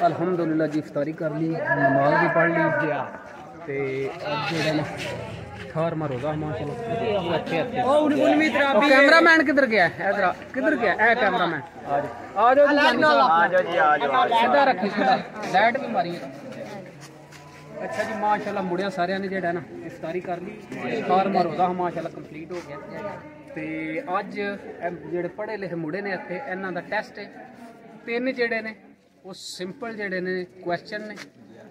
अल्हम्दुलिल्लाह जी इफ्तारी कर ली, नमाज भी पढ़ ली ते अज जेड़ा 18वां रोज़ा माशाअल्लाह। कैमरामैन किधर गया? इधर किधर गया? ए कैमरामैन आ जाओ जी, सीधा रखी, सीधा लाइट भी मारी। अच्छा जी माशाअल्लाह मुड़िया सारिया ने जेड़ा ना इफ्तारी कर ली, 18वां रोज़ा माशाअल्लाह कंप्लीट हो गया। ते अज जेड़े पढ़े लिखे मुड़े ने इत्थे इन्हां दा टेस्ट है। 3 जेड़े ने वो सिंपल जेड़े ने क्वेश्चन ने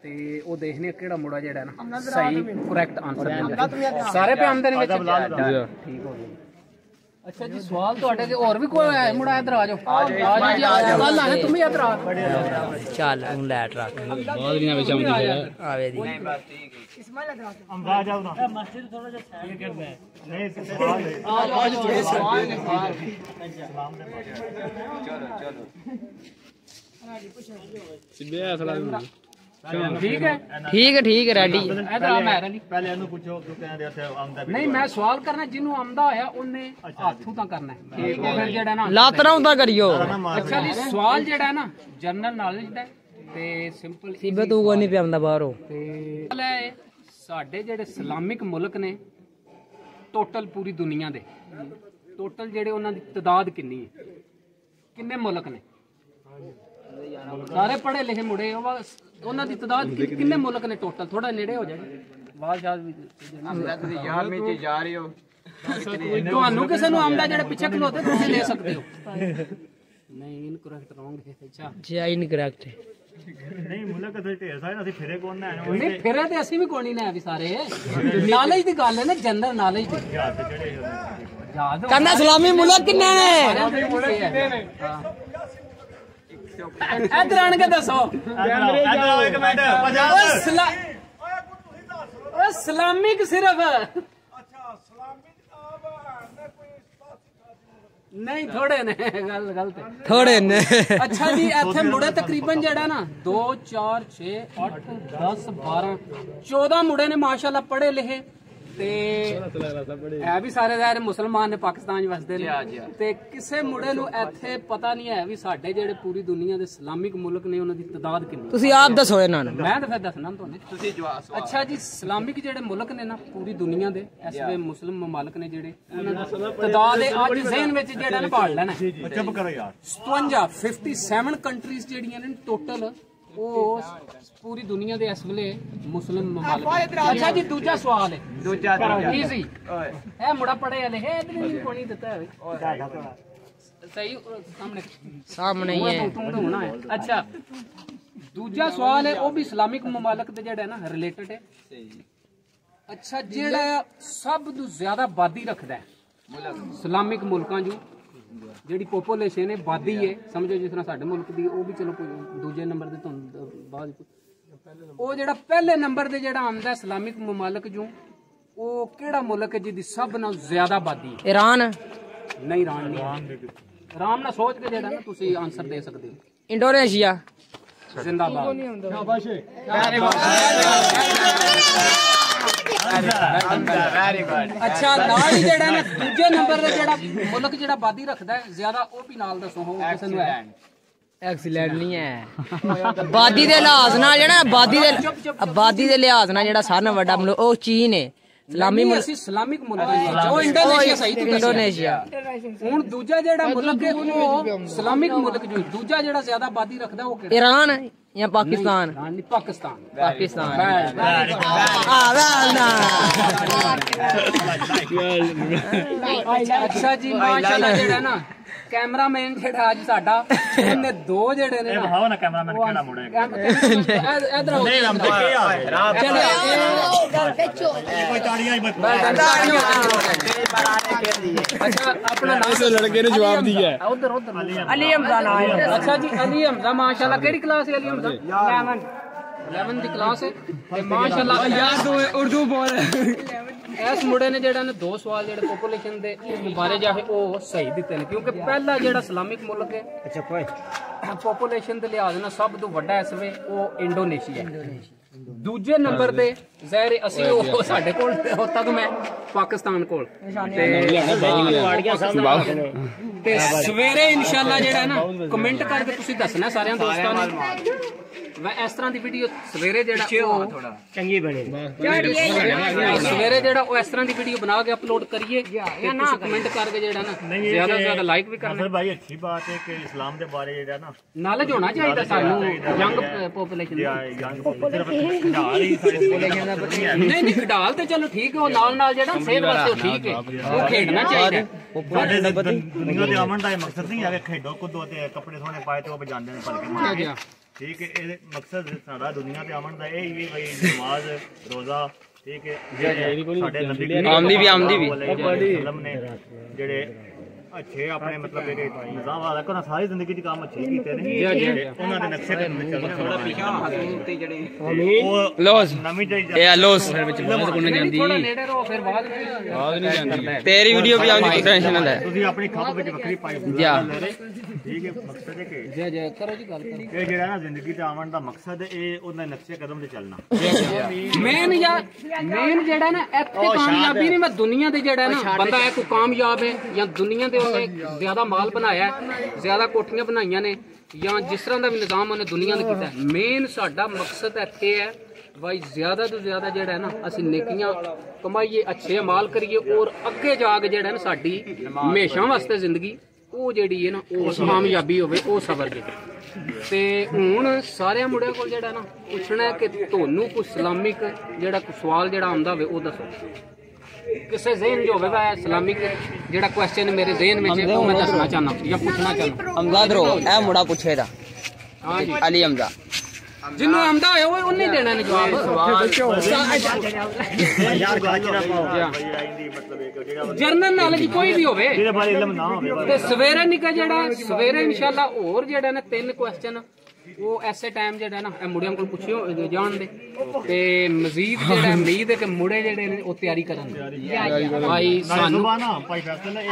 ते वो देखने केड़ा मुड़ा जेड़ा ना सही करैक्ट आंसर दिंदा। सारे पे आंदे ने विच ठीक हो गया। अच्छा जी सवाल तुहाडे ते और भी कोई है मुड़ा? इधर आ जाओ, आ जाओ जी, आ जाओ। कल आने तुम ही इधर आ चल हूं लाइट रख बहुत नहीं विच आंदी है आवे दी नहीं बात ठीक है। इस्माइल इधर हम आ जाओ ना मस्जिद थोड़ा सा साइड कर दे नहीं सवाल है आज थोड़े सवाल है सलाम दे चलो चलो सीधे थोड़ा ठीक है रेडी। पहले इनु पूछो तू कहंदे इथे आंदा नहीं, मैं सवाल करना जिन्नू आंदा होया उन्ने हाथों ता करना है। ठीक है फिर जेड़ा ना लातरा उंदा करियो। अच्छा जी सवाल जेड़ा है ना जनरल नॉलेज दा ते सिंपल सीबे तू को नहीं पियांदा बाहरों ते साडे जेड़े इस्लामिक मुल्क ने टोटल पूरी दुनिया दे टोटल जेड़े उन्हां दी तादाद किन्नी है? किन्ने मुल्क ने? सारे पढ़े लिखे मुड़े उन्हां दी तादाद किन्ने मुल्क ने टोटल? थोड़ा नेड़े हो जाए आवाज याद भी यार में जी जा रही हो ਤੁਹਾਨੂੰ ਕਿਸੇ ਨੂੰ ਆਉਂਦਾ ਜਿਹੜੇ ਪਿੱਛੇ ਖਲੋਤੇ ਤੁਸੀਂ ਲੈ ਸਕਦੇ ਹੋ। ਨਹੀਂ ਇਨਕਰੈਕਟ ਰੋਂਗ ਹੈ। ਅੱਛਾ ਜੀ ਇਨਕਰੈਕਟ ਹੈ ਨਹੀਂ ਮੁਲਕ ਅਸਲ ਢੇਰ ਸਾਰੇ ਅਸੀਂ ਫਿਰੇ ਕੋਣ ਨਾ ਨਹੀਂ ਫਿਰੇ ਤੇ ਅਸੀਂ ਵੀ ਕੋਣੀ ਨਾ ਵੀ ਸਾਰੇ ਨੌਲੇਜ ਦੀ ਗੱਲ ਹੈ ਨਾ ਜਨਰਲ ਨੌਲੇਜ ਦੀ ਕਹਿੰਦਾ ਸਲਾਮੀ ਮੁਲਕ ਕਿੰਨੇ ਨੇ? इधर आने के दसो एक मिनट इस्लामिक सिर्फ नहीं थोड़े ने गलत थोड़े ने। अच्छा जी इत्थे मुड़े तकरीबन जेड़ा ना 2 4 6 8 10 12 14 मुड़े ने माशाल्लाह पढ़े लिखे ते है भी सारे ज़ाहिर मुसलमान ने पाकिस्तान वसदे ने ते किसे मुड़े नूं इत्थे पता नहीं है भी साडे जेड़े पूरी दुनिया दे इस्लामिक मुल्क ने उन्हां दी तादाद कितनी। तुसीं आप दसो इन्हां नूं मैं तां फिर दसना तुहानूं तुसीं जवाब। अच्छा जी इस्लामिक जेड़े मुल्क ने ना पूरी दुनिया दे इस वे मुस्लिम ममालिक ने जेड़े उन्हां दी तादाद अज ज़हन विच जेड़ा ना पाल लेना चुप करो यार 57 कंट्रीज जेड़ियां ने टोटल वो पूरी दुनिया दे इस वेले मुस्लिम ममालिक। अच्छा जी दूजा सवाल है दूजा इजी है मुड़ा पढ़े लिखे इधर नहीं कोनी देता है सही सामने सामने ही है तुम तो होना है। अच्छा दूजा सवाल है वो भी इस्लामिक ममालिक दे जेड़ा है ना रिलेटेड है। अच्छा जेड़ा सब तो ज्यादा आबादी रखदा है इस्लामिक मुल्कां जो ਜਿਹੜੀ ਪੋਪੂਲੇਸ਼ਨ ਹੈ ਆਬਾਦੀ ਹੈ ਸਮਝੋ ਜਿਸ ਤਰ੍ਹਾਂ ਸਾਡੇ ਮੁਲਕ ਦੀ ਉਹ ਵੀ ਚਲੋ ਕੋਈ ਦੂਜੇ ਨੰਬਰ ਦੇ ਤੋਂ ਬਾਅਦ ਉਹ ਜਿਹੜਾ ਪਹਿਲੇ ਨੰਬਰ ਤੇ ਜਿਹੜਾ ਆਉਂਦਾ ਇਸਲਾਮਿਕ ਮਮਾਲਕ ਜੋ ਉਹ ਕਿਹੜਾ ਮੁਲਕ ਹੈ ਜਿਹਦੀ ਸਭ ਨਾਲੋਂ ਜ਼ਿਆਦਾ ਆਬਾਦੀ ਹੈ? ਈਰਾਨ ਨਹੀਂ ਈਰਾਨ ਨਹੀਂ ਆਰਾਮ ਨਾਲ ਸੋਚ ਕੇ ਜਿਹੜਾ ਨਾ ਤੁਸੀਂ ਆਨਸਰ ਦੇ ਸਕਦੇ ਹੋ। ਇੰਡੋਨੇਸ਼ੀਆ ਜ਼ਿੰਦਾਬਾਦ ਸ਼ਾਬਾਸ਼ अच्छा नाल ही जेड़ा ना दूजे नंबर ते जेड़ा मुल्क जेड़ा आबादी रखदा है ज्यादा ओ भी नाल दसो हो किसे नु है? एक्सीलेंट नहीं है आबादी दे लिहाज नाल जेड़ा आबादी दे लिहाज नाल जेड़ा सारे नाल वड्डा मुल्क ओ चीन है। इस्लामी मुल्क इस्लामिक मुल्क ओ इंडोनेशिया सही तो इंडोनेशिया हुन दूजा जेड़ा मुल्क है ओ इस्लामिक मुल्क जो दूजा जेड़ा ज्यादा आबादी रखदा ओ ईरान या पाकिस्तान? पाकिस्तान पाकिस्तान अच्छा जी माशाल्लाह जेड़ा ना कैमरामैन जेड़ा आज साडा इन्ने दो जेड़े ने दिखाओ ना कैमरामैन केड़ा मुड़ा है इधर आओ चलो कोई ताड़ियां ही अच्छा अपना नाम से लड़के ने जवाब दिया उधर उधर अली हमजा नाम है। अच्छा जी अली हमजा माशाल्लाह केड़ी क्लास है अली हमजा? 11th दी क्लास है ते माशाल्लाह यार तू उर्दू बोल इस मुड़े ने जेड़ा ने 2 सवाल जेड़े पॉपुलेशन दे बारे जाके ओ सही दिते ने क्योंकि पहला जेड़ा इस्लामिक मुल्क है अच्छा कोई पॉपुलेशन दे लिहाज ना सब तो बड़ा इस वे ओ इंडोनेशिया दूजे नंबर ते ज़ाहिर असी ओ साडे कोल होता तो मैं पाकिस्तान कोल ते सवेरे इंशाल्लाह जेड़ा ना कमेंट करके तुसी दसना सारे दोस्तां ने इस तरह की वीडियो सवेरे जेड़ा चंगी बने सवेरे जेड़ा इस तरह की वीडियो बना के अपलोड करिए ना कमेंट करके जेड़ा ना ज्यादा से ज्यादा लाइक भी करना भाई अच्छी बात है कि इस्लाम के बारे जेड़ा ना नॉलेज होना चाहिए सानू यंग पॉपुलेशन नहीं नहीं खिडाल तो चलो ठीक है नाल जेड़ा सेहत वास्ते ठीक है वो खेडना चाहिए दुनिया दे अमन दा मकसद नहीं है कि खेडो कूदो ते कपड़े सोने पाए ते वो बजांदे ने भलके मार ठीक है ये मकसद साडा दुनिया दे अमन दा ए ही भाई नमाज रोजा ठीक है साडे नबी आमदी भी ने जेड़े अच्छे अपने मतलब निजाम वाला को सारी जिंदगी दी काम अच्छे कीते ने उन्हां दे नक्शे ते चलना थोड़ा पीछे ते जेड़े loss Navi A loss which बहुत गुण जांदी थोड़ा नेड़े रहो फिर बाद नहीं जांदी तेरी वीडियो भी आउंदी टेंशन ना ले तुसी अपनी खप विच वखरी पाई जा ठीक है मकसद है कि जय करो जी गल करो ये जेड़ा ना जिंदगी ते आवन दा मकसद है ए उन्हां नक्शे कदम ते चलना मेन जेड़ा ना इत्थे कामयाबी नहीं मैं दुनिया दे जेड़ा ना बंदा है कोई कामयाब है या दुनिया दे ज्यादा माल बनाया ज्यादा कोठियां बनाइया ने या जिस तरह का भी निजाम उन्हें दुनिया ने किया मेन साडा मकसद इत्थे है भाई ज्यादा तो ज्यादा जेड़ा है ना असीं नेकियां कमाइए अच्छे अमाल करिए और अगे जाके जेड़ा ना साडी हमेशा वास्ते जिंदगी वो जेड़ी है ना वो कामयाबी होवे वो सबर जे ते हुण सारे मुंडियां कोल जेड़ा ना पुछना है कि तुहानू कोई इस्लामिक जेड़ा कोई सवाल जेड़ा आंदा होवे वो दसो किसे ज़हन जो होगा इस्लामिक जेड़ा क्वेश्चन मेरे ज़हन में है वो मैं दसना चाहना या पूछना चाहना अमजाद रो ए मुड़ा पूछेगा हां जी अली हमजा जिन्हों आमदा है वो उन्हें देना ने जवाब यार गाजरा पाओ जर्नल नॉलेज कोई भी होवे तेरे बारे इल्म ना होवे ते सवेरे निका जेड़ा सवेरे इंशाल्लाह और जेड़ा ने 3 क्वेश्चन वो ऐसे टाइम जेड़ा ना मुड़ियां कोल पुछियो जान दे ते मजीद जेड़ा उम्मीद है कि मुड़े जेड़े ने वो तैयारी करन भाई सानू ना भाई फैसल ए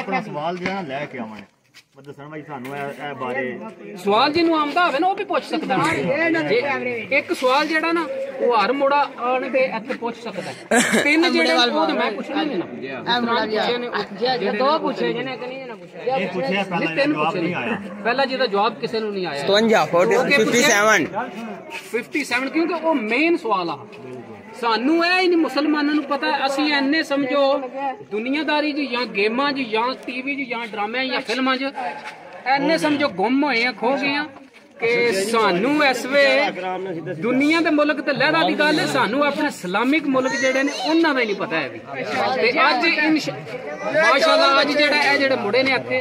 अपना सवाल जेड़ा ले के आवन दसन भाई सानू ए बारे सवाल जिन्नू आंदा होवे ना वो भी पूछ सकदा है एक सवाल जेड़ा ना वो हर मुड़ा आन के इत्थे पूछ सकदा है 3 जेड़े वो तो मैं पूछना नहीं ना दो पूछे जने कि नहीं ना पूछे ये पूछे पहला जवाब नहीं आया पहला जिहदा जवाब किसे नु नहीं आया 57 क्योंकि वो मेन सवाल आ सानू है ही नहीं मुसलमानों को पता असी एने समझो दुनियादारी च या गेमां च या टीवी च या ड्रामे या फिल्मां च एने समझो गुम होए हैं खो गए हैं कि सानू इस वे दुनिया दे मुल्क ते लहरा दी गल है सानू अपने इस्लामिक मुल्क जेड़े ने उन्हां दा ही नहीं पता है भी ते अज माशाअल्लाह अज जेड़ा ए जेड़े मुड़े ने इत्थे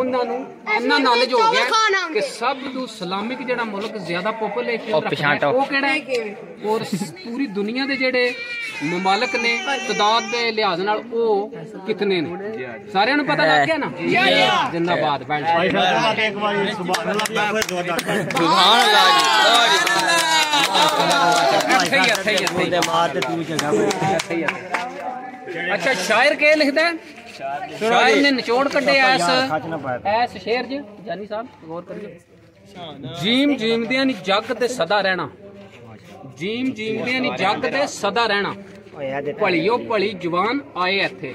उन्होंने इन्ना नॉलेज हो गया कि सब तो इस्लामिक जेड़ा मुल्क ज्यादा पॉपुलेशन रखता वो केड़ा है और पूरी दुनिया दे जेड़े ममालिक ने तादाद दे लिहाज नाल ओ कितने ने सारियां नु पता लग गया ना जिंदाबाद एक बार सुभान अल्लाह अच्छा शायर के लिखदा है शायर ने निचोड़ कड्डे ऐस शेर च जानी साहब गौर करियो जीम जीमदियां नी जग ते सदा रहना जीम जीमदियां नी जग ते सदा रहना भलियो भली जवान आए इत्थे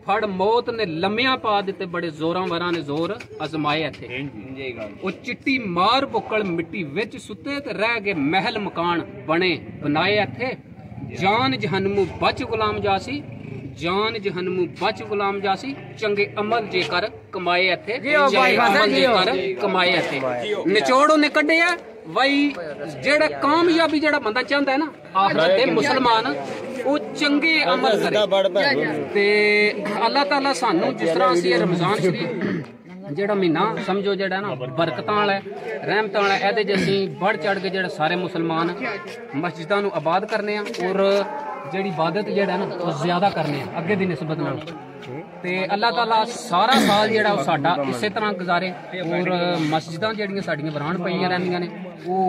फड़ मौत ने लम्मिया पा दिते बड़े जोरां वरां ने जोर अजमाए इत्थे ओ चिट्टी मार बुक्कल मिट्टी विच सुते ते रह गए महल मकान बने बनाए इत्थे जान जहन्नमू बच गुलाम जासी जान जहन्नमू बच गुलाम जासी चंगे अमल जेकर कमाए इत्थे चंगे अमल जेकर कमाए इत्थे निचोड़ ने कड्डे है वही जेड़ा कामयाबी जेड़ा बंदा चाहता है ना आखिरत दे मुसलमान वो चंगे अमल करे ते अल्लाह ताला सानू जिस तरह असी रमजान शरीफ जेड़ा महीना समझो जेड़ा ना बरकतां वाला रहमतां वाला एदे च असीं बढ़ चढ़ के जेड़ा सारे मुसलमान मस्जिदां नू आबाद करने और जेड़ी इबादत जेड़ा ना वो ज्यादा करने अगे दी निस्बत नाल ते अल्लाह ताला सारा साल जेड़ा साडा इसे तरह गुजारे और मस्जिदां जेड़ियां साडियां वरान पईयां रहंदियां ने वो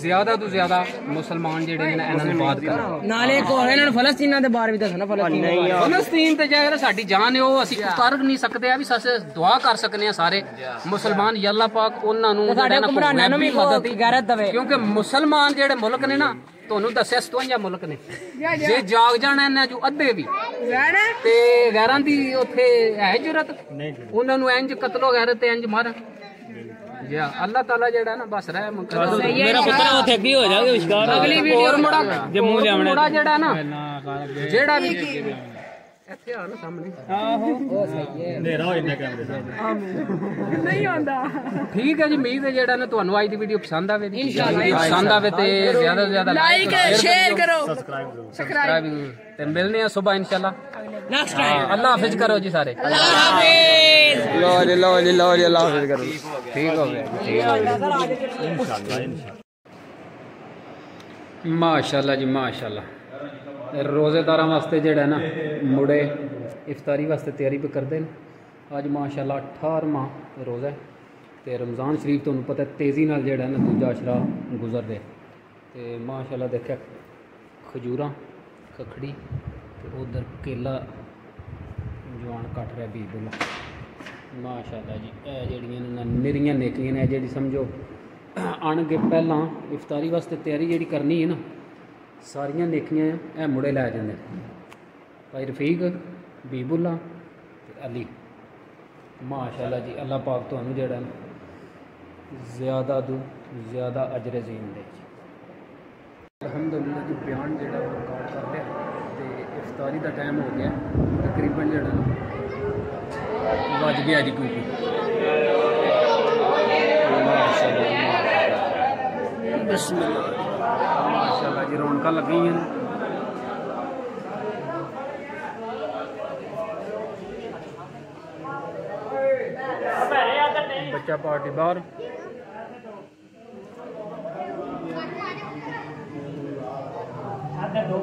ज्यादा तो ज्यादा मुसलमान जेड़े ने इन्हां नू आबाद करन नाले को इन्हां नू फलस्तीन दे बारे भी दसना फलस्तीन ते जेड़ा साडी जान है वो असीं कर नहीं सकदे आ भी अस दुआ कर सकने आ सारे मुसलमान या अल्लाह पाक उन्हां नू साडे कुमरानां नू भी मदद गैरत दवे क्योंकि मुसलमान जेड़े मुल्क ने ना ਤੁਹਾਨੂੰ ਦੱਸਿਆ 57 ਮੁਲਕ ਨੇ ਜੇ ਜਾਗ ਜਾਣਾ ਇਹਨਾਂ ਜੋ ਅੱਧੇ ਵੀ ਤੇ ਗੈਰਾਂ ਦੀ ਉੱਥੇ ਹੈ ਜੁਰਤ ਉਹਨਾਂ ਨੂੰ ਇੰਜ ਕਤਲੋ ਗੈਰਤ ਤੇ ਇੰਜ ਮਾਰ जी अल्लाह ताला जेड़ा ना बस रह मेरा पुत्र उथे की हो जाएगा विश्वास अगली वीडियो मुड़ा जम्मू ले आना मुड़ा जेड़ा ना जेड़ा भी ਇੱਥੇ ਆ ਨਾ ਸਾਹਮਣੇ ਆਹੋ ਉਹ ਸਹੀ ਹੈ ਹਨੇਰਾ ਹੋ ਜਾਂਦਾ ਕੈਮਰੇ ਦਾ ਨਹੀਂ ਆਉਂਦਾ ਠੀਕ ਹੈ ਜੀ ਉਮੀਦ ਹੈ ਜਿਹੜਾ ਨਾ ਤੁਹਾਨੂੰ ਅੱਜ ਦੀ ਵੀਡੀਓ ਪਸੰਦ ਆਵੇ ਇਨਸ਼ਾਅੱਲਾ ਪਸੰਦ ਆਵੇ ਤੇ ਜ਼ਿਆਦਾ ਤੋਂ ਜ਼ਿਆਦਾ ਲਾਈਕ ਸ਼ੇਅਰ ਕਰੋ ਸਬਸਕ੍ਰਾਈਬ ਤੇ ਮਿਲਨੇ ਆ ਸਵੇਰ ਇਨਸ਼ਾਅੱਲਾ ਨੈਕਸਟ ਟਾਈਮ ਅੱਲਾਹ ਹਾਫਿਜ਼ ਕਰੋ ਜੀ ਸਾਰੇ ਅੱਲਾਹ ਹਾਫਿਜ਼ ਲੋ ਜੀ ਅੱਲਾਹ ਹਾਫਿਜ਼ ਕਰੋ ਠੀਕ ਹੋ ਗਿਆ ਮਾਸ਼ਾਅੱਲਾ ਜੀ ਮਾਸ਼ਾਅੱਲਾ रोज़ेदारा वास्ते जेड़ा ना मुड़े इफ्तारी वास्ते तैयारी पे करते हैं। अज माशाल्लाह 18वां रोज़ा है तो रमज़ान शरीफ तो पता तेज़ी नाल जेड़ा ना दूजा अशरा गुजरदे तो माशाल्लाह देखा खजूरा खखड़ी तो उधर केला जवान कट रहा बीबुल्ला माशाल्लाह जी जड़ियाँ निरियां नेकियां ने जी समझो आन के पहला इफ्तारी वास्ते तैयारी जी करनी है ना सारियां नेकियां ए मुड़े लै जाते भाई रफीक बीबुल्ला अली माशाल्लाह जी अल्लाह पाक तुहानू जेड़ा ज़्यादा तो ज़्यादा अजर अज़ीम दे अल्हम्दुलिल्लाह जी बयान जेड़ा रिकॉर्ड कर लिया तो इफ्तारी का टाइम हो गया तकरीबन जेड़ा बज गया जी क्योंकि माशाल्लाह जी रौनक लगी हैं बच्चा पार्टी बाहर दो